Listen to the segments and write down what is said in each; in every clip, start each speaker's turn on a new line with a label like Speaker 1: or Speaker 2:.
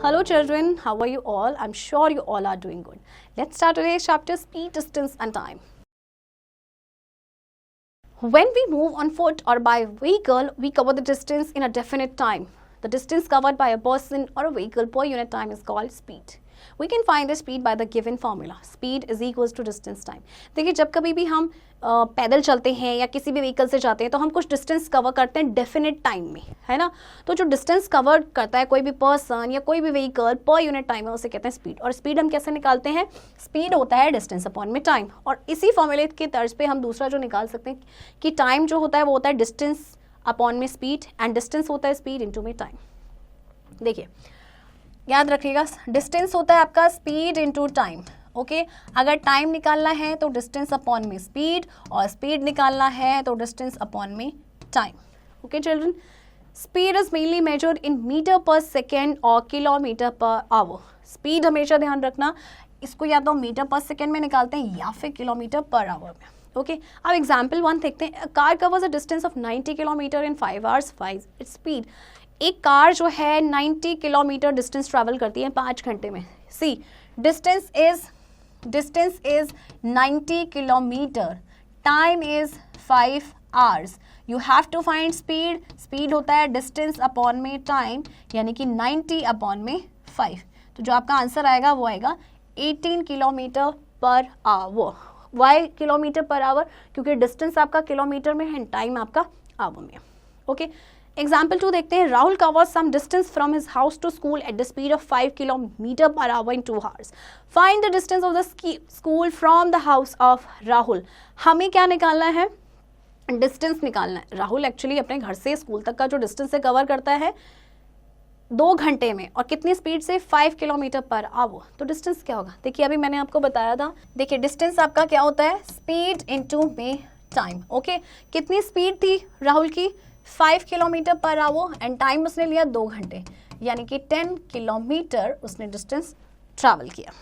Speaker 1: Hello children, how are you all? I'm sure you all are doing good. Let's start today's chapter, speed, distance and time. When we move on foot or by vehicle, we cover the distance in a definite time. The distance covered by a person or a vehicle per unit time is called speed. We can find the speed by the given formula. Speed is equals to distance time. देखिए जब कभी भी हम पैदल चलते हैं या किसी भी व्हीकल से जाते हैं तो हम कुछ डिस्टेंस कवर करते हैं डेफिनेट टाइम में, है ना। तो जो डिस्टेंस कवर करता है कोई भी पर्सन या कोई भी व्हीकल पर यूनिट टाइम है उसे कहते हैं स्पीड। और स्पीड हम कैसे निकालते हैं? स्पीड होता है डिस्टेंस अपॉन में टाइम। और इसी फॉर्मूले के तर्ज पे हम दूसरा जो निकाल सकते हैं कि टाइम जो होता है वो होता है डिस्टेंस अपॉन में स्पीड एंड डिस्टेंस होता है स्पीड इनटू में टाइम। देखिए याद रखिएगा, डिस्टेंस होता है आपका स्पीड इनटू टाइम। ओके, अगर टाइम निकालना है तो डिस्टेंस अपॉन में स्पीड और स्पीड निकालना है तो डिस्टेंस अपॉन में time. Okay children, speed is mainly measured in metre per second और किलोमीटर पर आवर। स्पीड हमेशा ध्यान रखना, इसको या तो मीटर पर सेकेंड में निकालते हैं या फिर किलोमीटर पर आवर में। ओके, अब एग्जाम्पल 1 देखते हैं। Car covers a distance of 90 kilometre in 5 hours 5 its speed. एक कार जो है 90 किलोमीटर डिस्टेंस ट्रैवल करती है 5 घंटे में। See distance is 90 kilometre, time is 5 hours। You have to find speed. Speed होता है डिस्टेंस अपॉन में टाइम, यानी कि 90 अपॉन में 5। तो जो आपका आंसर आएगा वो आएगा 18 kilometre per hour. Why kilometre per hour? क्योंकि डिस्टेंस आपका किलोमीटर में है, टाइम आपका आवर में। ओके, एग्जाम्पल 2 देखते हैं। Rahul covers some distance from his house to school at the speed of 5 kilometre per hour in 2 hours। Find the distance of the school from the house of Rahul. हमें क्या निकालना है? Distance निकालना है। Rahul actually अपने घर से स्कूल तक का जो डिस्टेंस है कवर करता है 2 घंटे में, और कितनी स्पीड से? 5 किलोमीटर पर आवर। तो डिस्टेंस क्या होगा? देखिए अभी मैंने आपको बताया था। देखिए डिस्टेंस आपका क्या होता है? स्पीड इनटू में टाइम। ओके, कितनी स्पीड थी राहुल की? 5 kilometre per our and time उसने लिया 2 घंटे, यानी कि 10 किलोमीटर उसने डिस्टेंस ट्रैवल किया।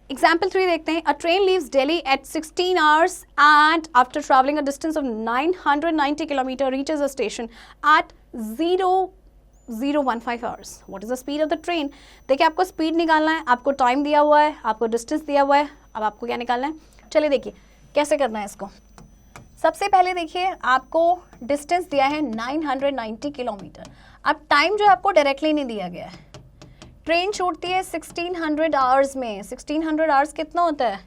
Speaker 1: एग्जाम्पल 3 देखते हैं। A train leaves Delhi at 16 hours and after travelling a distance of 990 kilometre reaches a station at 0015 hours। What is the speed of the train? देखिए आपको स्पीड निकालना है, आपको टाइम दिया हुआ है, आपको डिस्टेंस दिया हुआ है, अब आपको क्या निकालना है? चलिए देखिए कैसे करना है इसको। सबसे पहले देखिए आपको डिस्टेंस दिया है 990 किलोमीटर। अब टाइम जो आपको डायरेक्टली नहीं दिया गया है। ट्रेन छूटती है 1600 hours में। 1600 hours कितना होता है?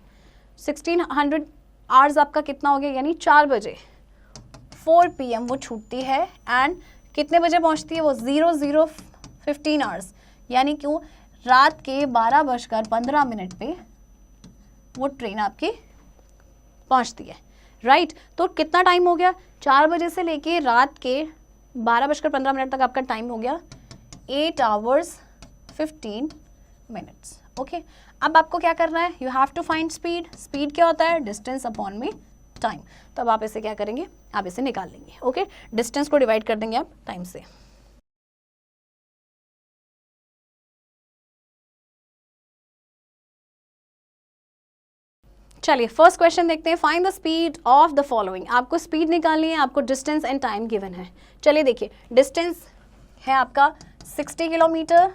Speaker 1: 1600 hours आपका कितना हो गया? यानी 4 बजे 4 PM वो छूटती है एंड कितने बजे पहुंचती है वो? 0015 hours, यानी क्यों रात के 12:15 पे वो ट्रेन आपकी पहुंचती है, राइट। तो कितना टाइम हो गया? 4 बजे से लेके रात के 12:15 तक आपका टाइम हो गया 8 hours 15 minutes। ओके, अब आपको क्या करना है? You have to find speed. Speed क्या होता है? डिस्टेंस अपॉन में टाइम। तो अब आप इसे क्या करेंगे? आप इसे निकाल लेंगे। ओके, डिस्टेंस को डिवाइड कर देंगे आप टाइम से। चलिए फर्स्ट क्वेश्चन देखते हैं। Find the speed of the following. आपको स्पीड निकालनी है, आपको डिस्टेंस एंड टाइम गिवन है। चलिए देखिए, डिस्टेंस है आपका 60 किलोमीटर,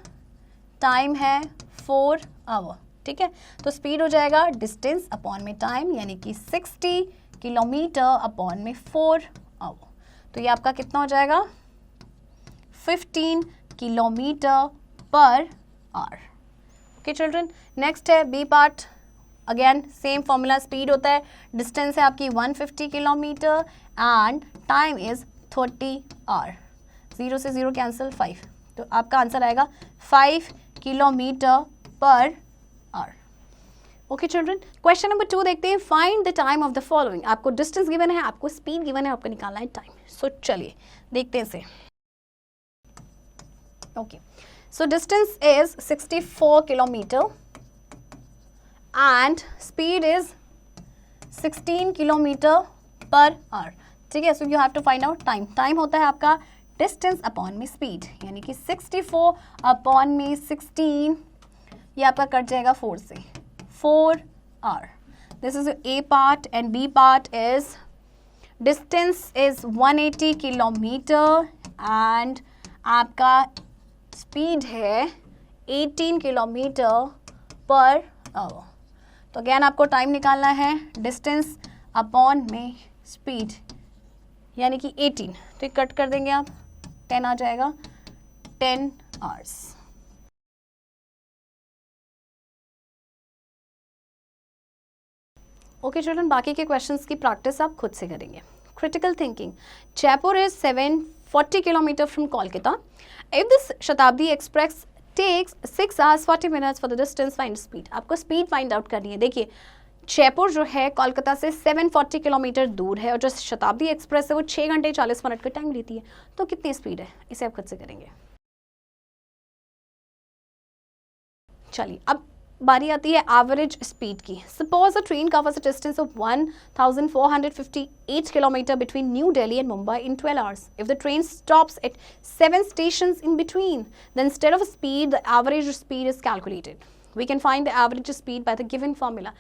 Speaker 1: टाइम है 4 hour। ठीक है, तो स्पीड हो जाएगा डिस्टेंस अपॉन में टाइम, यानी कि 60 किलोमीटर अपॉन में 4 hour। तो ये आपका कितना हो जाएगा? 15 kilometre per hour. Okay children, next है B part. Again same formula, speed होता है, डिस्टेंस है आपकी 150 kilometre and time is 30 hour। 0 से 0 कैंसिल, 5। तो आपका आंसर आएगा 5 kilometre per hour. Okay children, question number 2 देखते हैं। Find the time of the following. आपको डिस्टेंस गिवन है, आपको स्पीड गिवन है, आपको निकालना है टाइम। सो चलिए देखते हैं इसे। Okay, so distance is 64 kilometre and speed is 16 kilometre per hour. ठीक है, so you have to find out time. Time होता है आपका डिस्टेंस अपॉन में स्पीड, यानी कि 64 अपॉन में 16, ये आपका कट जाएगा 4 से, 4 hour। This is A part and B part is distance is 180 kilometre and आपका स्पीड है 18 किलोमीटर पर आवर। तो अगेन आपको टाइम निकालना है, डिस्टेंस अपॉन में स्पीड, यानी कि 18, तो ये कट कर देंगे आप, 10 आ जाएगा, 10 आवर्स। ओके चिल्ड्रन, बाकी के क्वेश्चंस की प्रैक्टिस आप खुद से करेंगे। Critical thinking, Jaipur is 740 kilometre from Kolkata. If this Shatabdi express takes 6 hours 40 minutes for the distance, find speed. आपको स्पीड फाइंड आउट करनी है। देखिए जयपुर जो है कोलकाता से 740 किलोमीटर दूर है और जो शताब्दी एक्सप्रेस है वो 6 घंटे 40 मिनट का टाइम लेती है, तो कितनी स्पीड है, इसे आप खुद से करेंगे। चलिए अब बारी आती है एवरेज स्पीड की। Suppose a train covers a distance of 1458 kilometre between new Delhi and Mumbai in 12 hours. If the train stops at 7 stations in between, then instead of speed, the average speed is calculated. We can find the average speed by the given formula.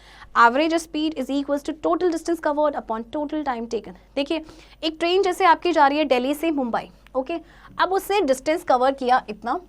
Speaker 1: Average speed is equals to total distance covered upon total time taken. देखिए एक train जैसे आपकी जा रही है दिल्ली से Mumbai, okay, अब उसने डिस्टेंस कवर किया इतना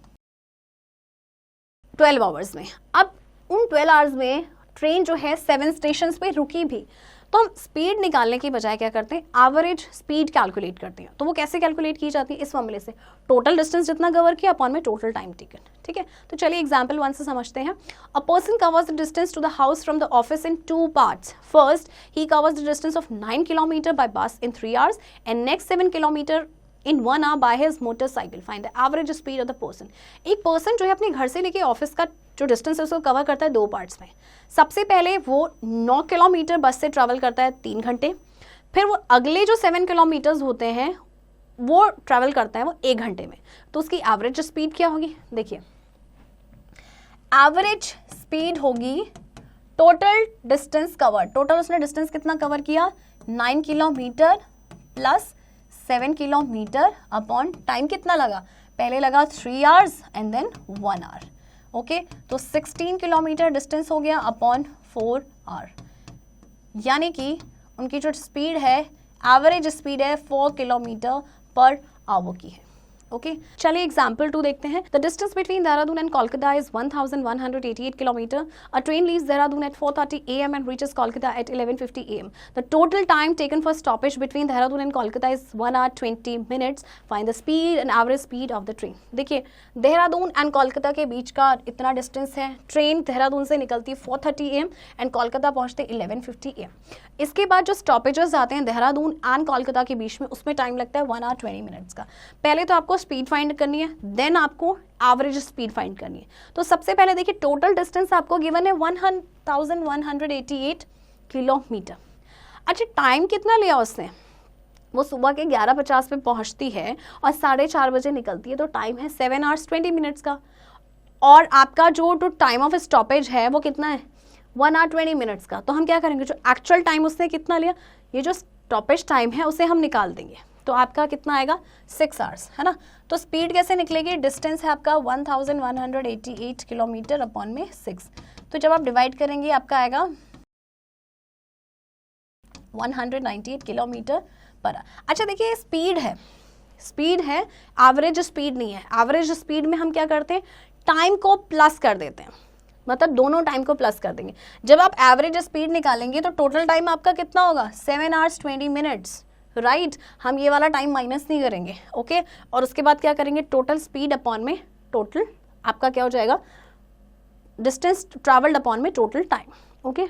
Speaker 1: 12 आवर्स में। अब उन 12 आवर्स में ट्रेन जो है 7 स्टेशन पे रुकी भी, तो हम स्पीड निकालने की बजाय क्या करते हैं, एवरेज स्पीड कैलकुलेट करते हैं। तो वो कैसे कैलकुलेट की जाती है, इस फॉर्मूले से, टोटल डिस्टेंस जितना कवर किया अपॉन में टोटल टाइम टेकन। ठीक है, तो चलिए एग्जांपल 1 से समझते हैं। A person covers the distance to the house from the office in 2 parts. First, he covers the distance of 9 kilometer by bus in 3 hours and next 7 kilometer in 1 hour by his motorcycle. Find the average speed of the person. एक person जो है अपने घर से लेके office का जो distance है उसको कवर करता है 2 पार्ट्स में। सबसे पहले वो 9 किलोमीटर बस से ट्रैवल करता है 3 घंटे, फिर वो अगले जो 7 किलोमीटर्स होते हैं वो ट्रैवल करता है वो 1 घंटे में। तो उसकी एवरेज स्पीड क्या होगी, देखिए एवरेज स्पीड होगी टोटल डिस्टेंस कवर। टोटल उसने डिस्टेंस कितना कवर किया, 9 kilometre plus 7 kilometre upon time कितना लगा, पहले लगा 3 hours and then 1 hour। Okay, तो 16 किलोमीटर डिस्टेंस हो गया अपॉन 4 hour, यानी कि उनकी जो स्पीड है एवरेज स्पीड है 4 किलोमीटर पर आवर की है। ओके, चलिए एग्जाम्पल 2 देखते हैं। The distance between Dehradun and Kolkata is 1188 kilometre. A train leaves Dehradun at 4:30 AM and reaches Kolkata at 11:50 AM. The total time taken for stoppage between Dehradun and Kolkata is 1 hour 20 minutes. Find the speed and average speed of the train. देखिए Dehradun and Kolkata के बीच का इतना distance है, train Dehradun से निकलती है 4:30 AM and Kolkata पहुंचते 11:50 AM। इसके बाद जो स्टॉपेजेस आते हैं देहरादून एंड कोलकाता के बीच में, उसमें टाइम लगता है 1 hour 20 minutes का। पहले तो आपको स्पीड फाइंड करनी है, देन आपको एवरेज स्पीड फाइंड करनी है। तो सबसे पहले देखिए टोटल डिस्टेंस आपको गिवन है 1188 किलोमीटर। अच्छा, टाइम कितना लिया उसने, वो सुबह के 11:50 पे पहुंचती है और 4:30 बजे निकलती है, तो टाइम है 7 hours 20 minutes का। और आपका जो टाइम ऑफ स्टॉपेज है वो कितना है, 1 hour 20 minutes का। तो हम क्या करेंगे, जो एक्चुअल टाइम उसने कितना लिया, ये जो स्टॉपेज टाइम है उसे हम निकाल देंगे, तो आपका कितना आएगा 6 hours, है ना। तो स्पीड कैसे निकलेगी, डिस्टेंस है आपका 1188 किलोमीटर अपॉन में 6, तो जब आप डिवाइड करेंगे आपका आएगा 198 किलोमीटर पर। अच्छा देखिए स्पीड है, एवरेज स्पीड नहीं है। एवरेज स्पीड में हम क्या करते हैं, टाइम को प्लस कर देते हैं, मतलब दोनों टाइम को प्लस कर देंगे। जब आप एवरेज स्पीड निकालेंगे तो टोटल टाइम आपका कितना होगा, 7 hours 20 minutes, राइट। हम ये वाला टाइम माइनस नहीं करेंगे, ओके। और उसके बाद क्या करेंगे, टोटल स्पीड अपॉन में टोटल आपका क्या हो जाएगा, डिस्टेंस ट्रैवल्ड अपॉन में टोटल टाइम, ओके।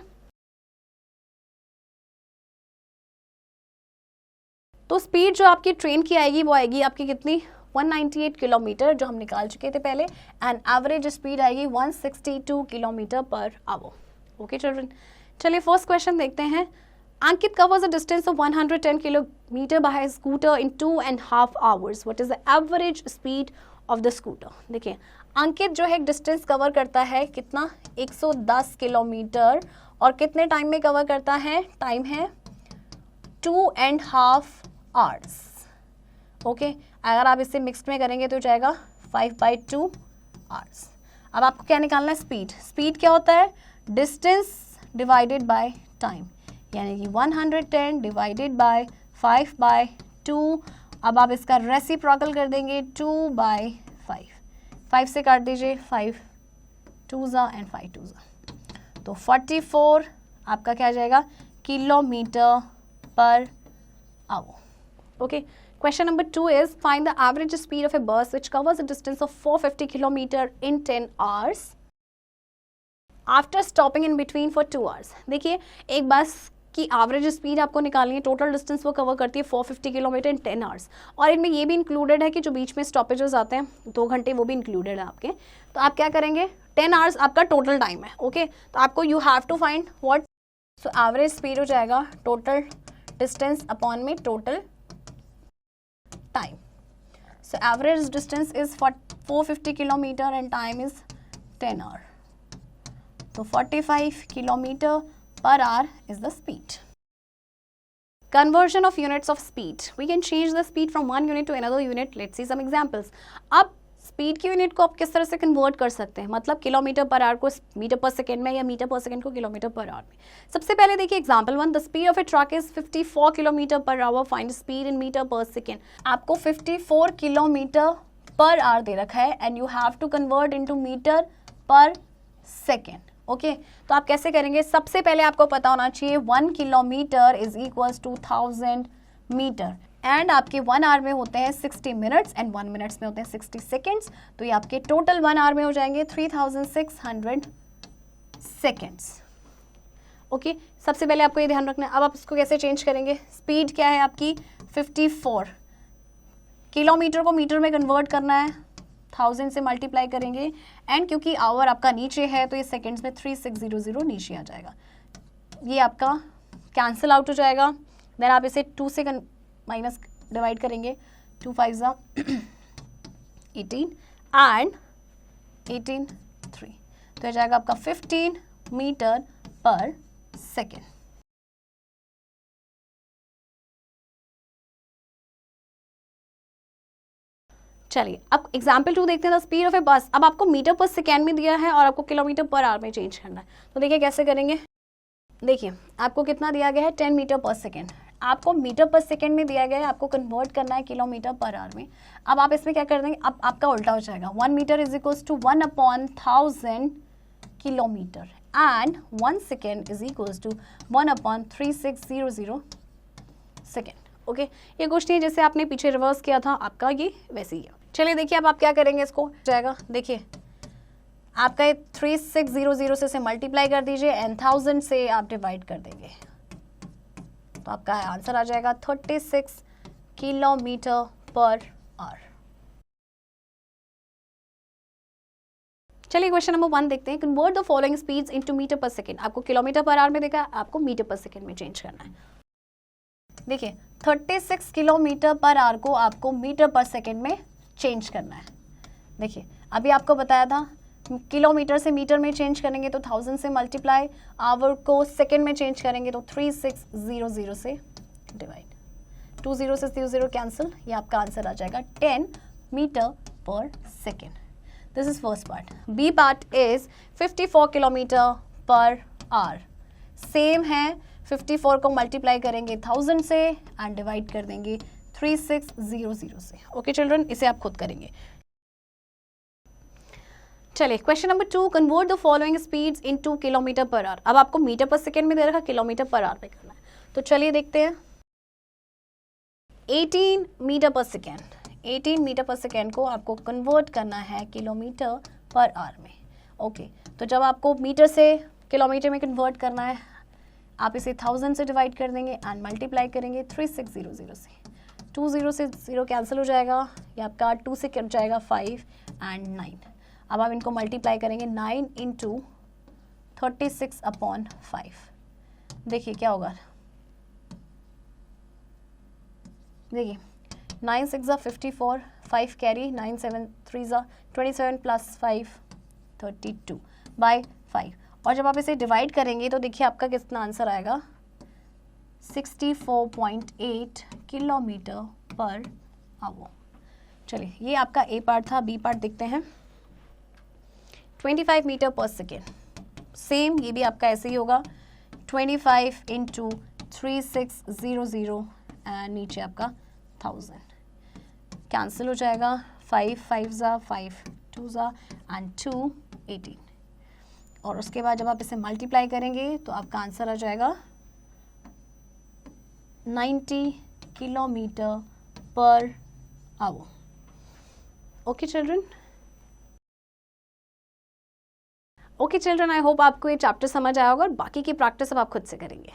Speaker 1: तो स्पीड जो आपकी ट्रेन की आएगी वो आएगी आपकी कितनी, 198 किलोमीटर जो हम निकाल चुके थे पहले, एंड एवरेज स्पीड आएगी 162 kilometre per hour. Okay children, चलिए फर्स्ट क्वेश्चन देखते हैं। Ankit covers a distance of 110 kilometer by his scooter in 2.5 hours. What is the average speed of the scooter? देखिए अंकित जो है डिस्टेंस कवर करता है कितना, 110 किलोमीटर, और कितने टाइम में कवर करता है, टाइम है 2.5 hours, ओके। अगर आप इसे मिक्स्ड में करेंगे तो जाएगा 5/2 hours। अब आपको क्या निकालना है, स्पीड क्या होता है, डिस्टेंस डिवाइडेड बाय टाइम, यानी कि 110 डिवाइडेड बाय 5/2। अब आप इसका रेसिप्रोकल कर देंगे 2/5, 5 से काट दीजिए, 5 2 ज़ा एंड 5 2 ज़ा, तो 44 आपका क्या आ जाएगा, kilometre per hour. Okay, question number 2 is find the average speed of a bus which covers a distance of 450 km in 10 hours after stopping in between for 2 hours। देखिए, एक बस की एवरेज स्पीड आपको निकालनी है, टोटल डिस्टेंस वो cover करती है 450 किलोमीटर इन 10 आवर्स, और इनमें ये भी इंक्लूडेड है कि जो बीच में स्टॉपेजेस आते हैं 2 घंटे, वो भी इंक्लूडेड है आपके। तो आप क्या करेंगे, 10 आवर्स आपका टोटल टाइम है। ओके, तो आपको you have to find what, so average speed हो जाएगा टोटल डिस्टेंस अपॉन में total time. So average distance is 450 kilometer and time is 10 hour. So 45 kilometer per hour is the speed. Conversion of units of speed. We can change the speed from one unit to another unit. Let's see some examples. अब speed की unit को आप किस तरह से convert कर सकते हैं, मतलब किलोमीटर पर आवर को मीटर पर सेकेंड में या मीटर पर सेकेंड को किलोमीटर पर आवर में। सबसे पहले देखिए example 1, the speed of a truck is 54 kilometre per hour, find speed in metre per second. आपको 54 किलोमीटर पर आवर दे रखा है and you have to convert into metre per second. Okay, तो आप कैसे करेंगे, सबसे पहले आपको पता होना चाहिए 1 kilometre is equals to 1000 metre, and आपके 1 आवर में होते हैं 60 मिनट्स एंड 1 मिनट्स में होते हैं 60 सेकेंड्स, तो ये आपके टोटल 1 आवर में हो जाएंगे 3600 सेकेंड्स। ओके, सबसे पहले आपको ये ध्यान रखना है। अब आप इसको कैसे चेंज करेंगे, स्पीड क्या है आपकी 54, किलोमीटर को मीटर में कन्वर्ट करना है, 1000 से मल्टीप्लाई करेंगे, एंड क्योंकि आवर आपका नीचे है तो ये सेकेंड्स में 3600 नीचे आ जाएगा, ये आपका कैंसिल आउट हो जाएगा। देन आप इसे 2 से माइनस डिवाइड करेंगे, 2 5 ज़ा 18 एंड 18 3, तो हो जाएगा आपका 15 मीटर पर सेकेंड। चलिए अब एग्जाम्पल 2 देखते हैं, द स्पीड ऑफ ए बस। अब आपको मीटर पर सेकेंड में दिया है और आपको किलोमीटर पर आवर में चेंज करना है, तो देखिए कैसे करेंगे। देखिए आपको कितना दिया गया है, 10 मीटर पर सेकेंड, आपको मीटर पर सेकेंड में दिया गया है, आपको कन्वर्ट करना है किलोमीटर पर आवर में। अब आप इसमें क्या कर देंगे, अब आपका उल्टा हो जाएगा, 1 metre is equals to 1/1000 kilometre and 1 second is equals to 1/3600 second. Okay, ये कुछ नहीं जैसे आपने पीछे रिवर्स किया था, आपका ये वैसे ही है। चलिए देखिए अब आप क्या करेंगे, इसको जाएगा, देखिए आपका ये 3600 से मल्टीप्लाई कर दीजिए एंड 1000 से आप डिवाइड कर देंगे, तो आपका आंसर आ जाएगा 36 किलोमीटर पर आवर। चलिए क्वेश्चन नंबर 1 देखते हैं, convert the following speeds into metre per second. आपको किलोमीटर पर आवर में देखा, आपको मीटर पर सेकेंड में चेंज करना है। देखिए 36 किलोमीटर पर आवर को आपको मीटर पर सेकेंड में चेंज करना है। देखिए अभी आपको बताया था किलोमीटर से मीटर में चेंज करेंगे तो 1000 से मल्टीप्लाई, आवर को सेकेंड में चेंज करेंगे तो 3600 से डिवाइड, 20 से 00 कैंसिल, ये आपका आंसर आ जाएगा 10 metre per second. This is first part. B part is 54 kilometre per hour, same है, 54 को मल्टीप्लाई करेंगे 1000 से एंड डिवाइड कर देंगे 3600 से। ओके चिल्ड्रन, इसे आप खुद करेंगे। चलिए question number 2, convert the following speeds into kilometre per our. अब आपको मीटर पर सेकेंड में दे रखा, किलोमीटर पर आवर में करना है, तो चलिए देखते हैं। 18 metre per second, 18 metre per second को आपको कन्वर्ट करना है किलोमीटर पर आवर में। ओके, तो जब आपको मीटर से किलोमीटर में कन्वर्ट करना है, आप इसे 1000 से डिवाइड कर देंगे एंड मल्टीप्लाई करेंगे 3600 से, 20 से 0 कैंसिल हो जाएगा, ये आपका 2 से कट जाएगा 5 एंड 9। अब आप इनको मल्टीप्लाई करेंगे 9 इंटू 36/5, देखिए क्या होगा, देखिए 9 6 ज़ा 54, 5 कैरी, 9 7 3 ज़ा 27 प्लस 5 32 बाय 5, और जब आप इसे डिवाइड करेंगे तो देखिए आपका कितना आंसर आएगा, 64.8 किलोमीटर पर आवर। चलिए ये आपका ए पार्ट था। बी पार्ट देखते हैं, 25 मीटर पर सेकेंड, सेम ये भी आपका ऐसे ही होगा, 25 इंटू 3600 एंड नीचे आपका 1000 कैंसिल हो जाएगा, 5 5 ज़ा 5 2 एंड 2 18, और उसके बाद जब आप इसे मल्टीप्लाई करेंगे तो आपका आंसर आ जाएगा 90 kilometre per hour. Okay children. Okay children, I hope आपको ये चैप्टर समझ आया होगा और बाकी की प्रैक्टिस अब आप खुद से करेंगे.